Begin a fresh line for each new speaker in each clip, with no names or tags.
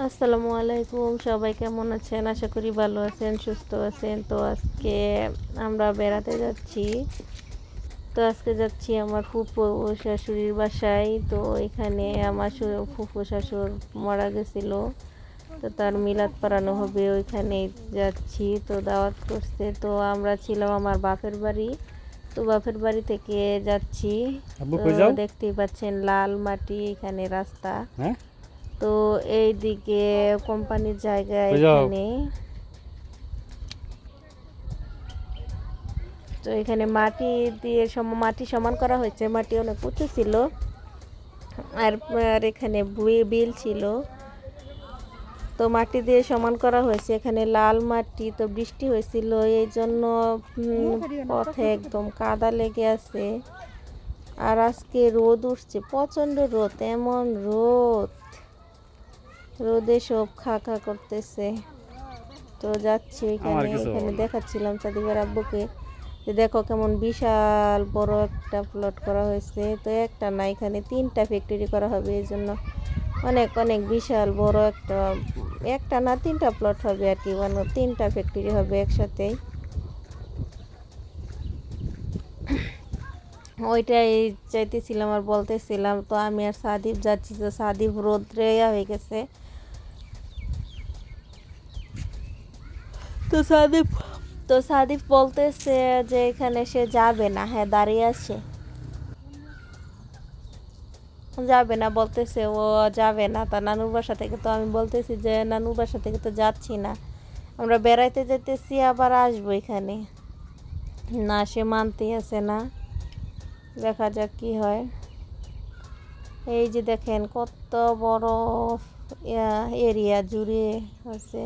আসসালামু আলাইকুম, সবাই কেমন আছেন? আশা করি ভালো আছেন, সুস্থ আছেন। তো আজকে আমরা বেড়াতে যাচ্ছি। তো আজকে যাচ্ছি আমার ফুফু শাশুড়ির বাসায়। তো এখানে আমার ফুফু শাশুড় মারা গেছিল, তো তার মিলাদ পড়ানো হবে, ওইখানে যাচ্ছি। তো দাওয়াত করছে, তো আমরা ছিলাম আমার বাপের বাড়ি। তো বাপের বাড়ি থেকে যাচ্ছি।
আব্বু
তো
কই যাও?
দেখতেই পাচ্ছেন লাল মাটি, এখানে রাস্তা।
হ্যাঁ,
তো এইদিকে কোম্পানির জায়গা
কই যাও?
এখানে। তো এখানে মাটি দিয়ে মাটি সমান করা হয়েছে, মাটি অনেক উঁচু ছিল। আর আর এখানে বিল ছিল, তো মাটি দিয়ে সমান করা হয়েছে। এখানে লাল মাটি, তো বৃষ্টি হয়েছিল এই জন্য পথে একদম কাদা লেগে আছে। আর আজকে রোদ উঠছে, প্রচণ্ড রোদ, এমন রোদ, রোদে সব খা খা করতেছে। তো যাচ্ছি
আমার
এখানে,
কিছু
এখানে
বলো না।
দেখাচ্ছিলাম সাদিবের আব্বুকে যে দেখো কেমন বিশাল বড় একটা প্লট করা হয়েছে। তো একটা না, এখানে 3টা ফ্যাক্টরি করা হবে, এই জন্য অনেক অনেক বিশাল বড় একটা, একটা না 3টা প্লট হবে আর কি, মানে 3টা ফ্যাক্টরি হবে একসাথেই। ওইটাই চাইতেছিলাম আর বলতেছিলাম। তো আমি আর সাদিব যাচ্ছি, তো সাদিব রোদ্রে হয়ে গেছে। তো সাদিব বলতেছে যে এখানে সে যাবে না, হ্যাঁ দাঁড়িয়ে আছে, যাবে না বলতেছে, ও যাবে না তার নানুর বাসা থেকে। তো আমি বলতেছি যে নানুর বাসা থেকে তো যাচ্ছি না, আমরা বেড়াইতে যেতেছি, আবার আসবো এখানে। না, সে মানতেই আছে না, দেখা যাক কি হয়। এই যে দেখেন কত বড় এরিয়া জুড়ে আছে।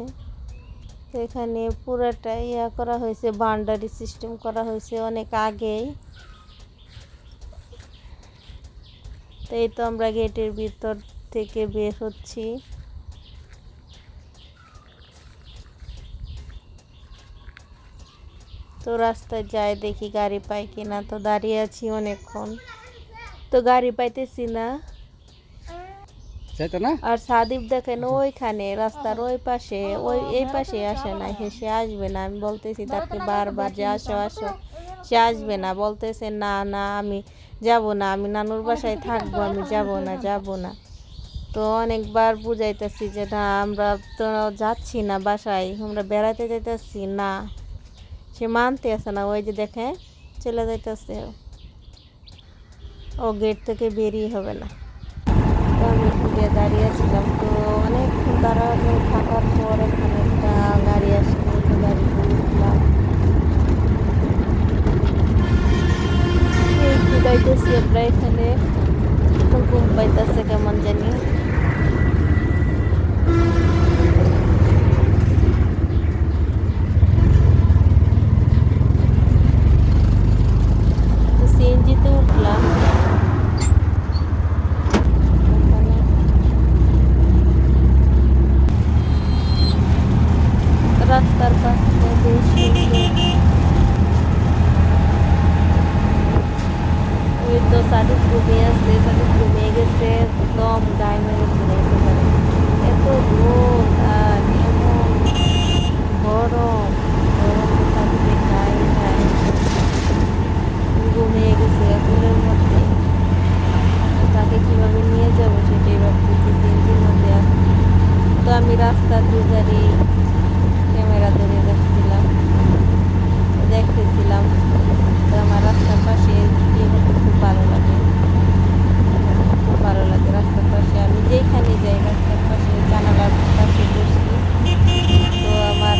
তো এখানে পুরাটা করা হয়েছে, বাউন্ডারি সিস্টেম করা হয়েছে অনেক আগেই। তো এই তো আমরা গেটের ভিতর থেকে বের হচ্ছি। তো রাস্তায় যাই দেখি গাড়ি পাই কিনা, তো দাঁড়িয়ে আছি অনেকক্ষণ, তো গাড়ি পাইতেছি না।
যাইতো না?
আর সাদিব দেখেন ওইখানে রাস্তার ওই পাশে, ওই এই পাশে আসে না, সে আসবে না। আমি বলতেছি তাকে বারবার যে আসো আসো, সে আসবে না, বলতেছে না না আমি যাব না, আমি নানুর বাসায় থাকবো, আমি যাব না যাব না। তো অনেকবার বুঝাইতেছি যে না আমরা তো যাচ্ছি না বাসায়, আমরা বেড়াতে যাইতেছি না, সে মানতে আসে না। ওই যে দেখে চলে যাইতেছে, ও গেট থেকে বেরিয়ে হবে না। তো আমি এখানে দাঁড়িয়ে ছিলাম, তো অনেকক্ষণ দাঁড়ানো থাকার পর এখানে একটা গাড়ি আসলো, তো গাড়িতে উঠলাম। এই ঘুরাইতেছি আমরা এখানে, ঘুম পাইতেছে কেমন জানি। তো সিএনজিতে উঠলাম। এখানে রাস্তার পাশে বেশ সুন্দর। ওই তো সাদিক ঘুমিয়ে আছে, সাদিক ঘুমিয়ে গেছে, একদম গায়ে মেরেছে একেবারে। এত রোদ আর এমন গরম, গরমে সাদিকে গায়ে গায়ে ঘুমিয়ে গেছে কুলের মধ্যে। তো তাকে কীভাবে নিয়ে যাবো সেটাই ভাবতেছি, সিএনজির মধ্যে আছে। তো আমি রাস্তার দুধারে ক্যামেরা ধরে দেখছিলাম, দেখতেছিলাম। তো আমার রাস্তার পাশে গিয়ে করতে খুব ভালো লাগে, খুব ভালো লাগে রাস্তার পাশে। আমি যেখানে যাই রাস্তার পাশে জানালার পাশে বসি, তো আমার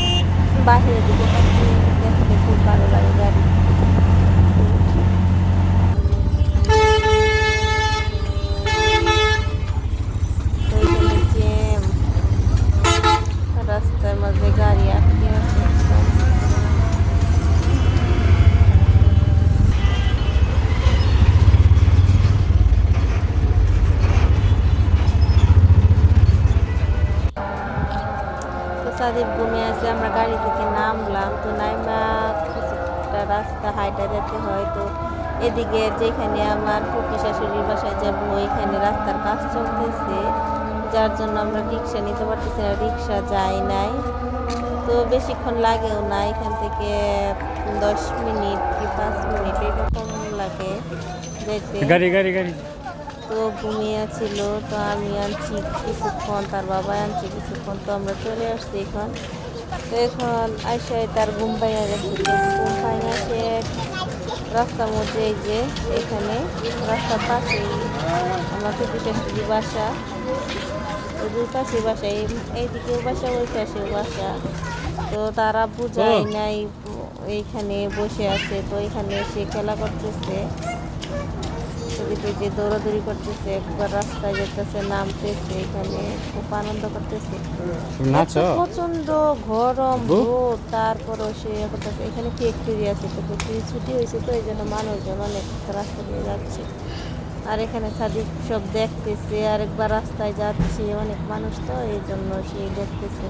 বাহিরের দিকে তাকিয়ে দেখতে খুব ভালো লাগে গাড়ি। তো ওইখানে জ্যাম, রাস্তার মাঝে গাড়ি আটকে আছে একদম। তো সাদিব ঘুমিয়ে আছে, আমরা গাড়ি থেকে নামলাম। তো নাইমা কিছুটা রাস্তা হাইটা যেতে হয়। তো এদিকে যেখানে আমার ফুফি শাশুড়ির বাসায় যাবো, ওইখানে রাস্তার কাজ চলতেছে, যার জন্য আমরা রিক্সা নিতে পারতেছি না, রিক্সা যায় নাই। তো বেশিক্ষণ লাগেও না, এখান থেকে 10 মিনিট কি 5 মিনিট এরকম লাগে যেতে।
গাড়ি গাড়ি গাড়ি
তো ঘুমিয়েছিল, তো আমি আনছি কিছুক্ষণ, তার বাবা আনছি কিছুক্ষণ, তো আমরা চলে আসছি এখন। তো এখন আইসায় তার ঘুম পাইয়া গেছে, তো ঘুম পাইয়া সে রাস্তার মধ্যে, এই যে এখানে রাস্তার পাশেই আমার পিপি শাশুড়ি বাসা, ওই দুই পাশে বাসা, এইদিকেও বাসা ওই পাশেও বাসা। তো তারা বুঝায় নাই, এইখানে বসে আছে, তো এখানে সে খেলা করতেছে, ছবিতে যে দৌড়াদৌড়ি করতেছে, একবার রাস্তায় যেতেছে, নামতেছে, এখানে খুব আনন্দ করতেছে। প্রচন্ড গরম রোদ, তারপরও সে করতেছে। এখানে ফ্যাক্টরি আছে, তো ফ্যাক্টরি ছুটি হয়েছে, তো এই জন্য মানুষজন অনেক রাস্তা দিয়ে যাচ্ছে, আর এখানে সাদিক সব দেখতেছে। আরেকবার রাস্তায় যাচ্ছে, অনেক মানুষ, তো এই জন্য সে দেখতেছে,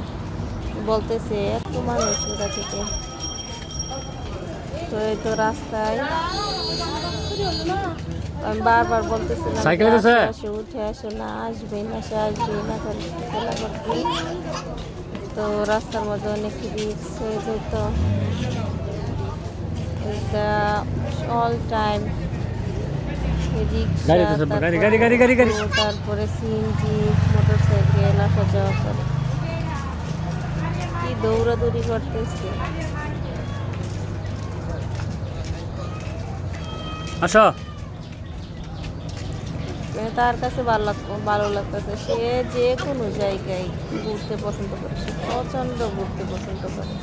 বলতেছে এত মানুষ কোথা থেকে। তো এই তো রাস্তায় আমি বারবার বলতেছিলাম সে উঠে আসো না, আসবে না, সে আসবে না, খেলা করবে। তো রাস্তার মধ্যে অনেক রিস্ক হয়ে যেত, এটা অল টাইম রিক্সা, তারপরে সিএনজি, মোটরসাইকেল আসা যাওয়া করে, কি দৌড়াদৌড়ি করতেছে।
আসো,
তার কাছে ভালো লাগতেছে, সে যে কোনো জায়গায় ঘুরতে পছন্দ করে, সে প্রচণ্ড ঘুরতে পছন্দ করে।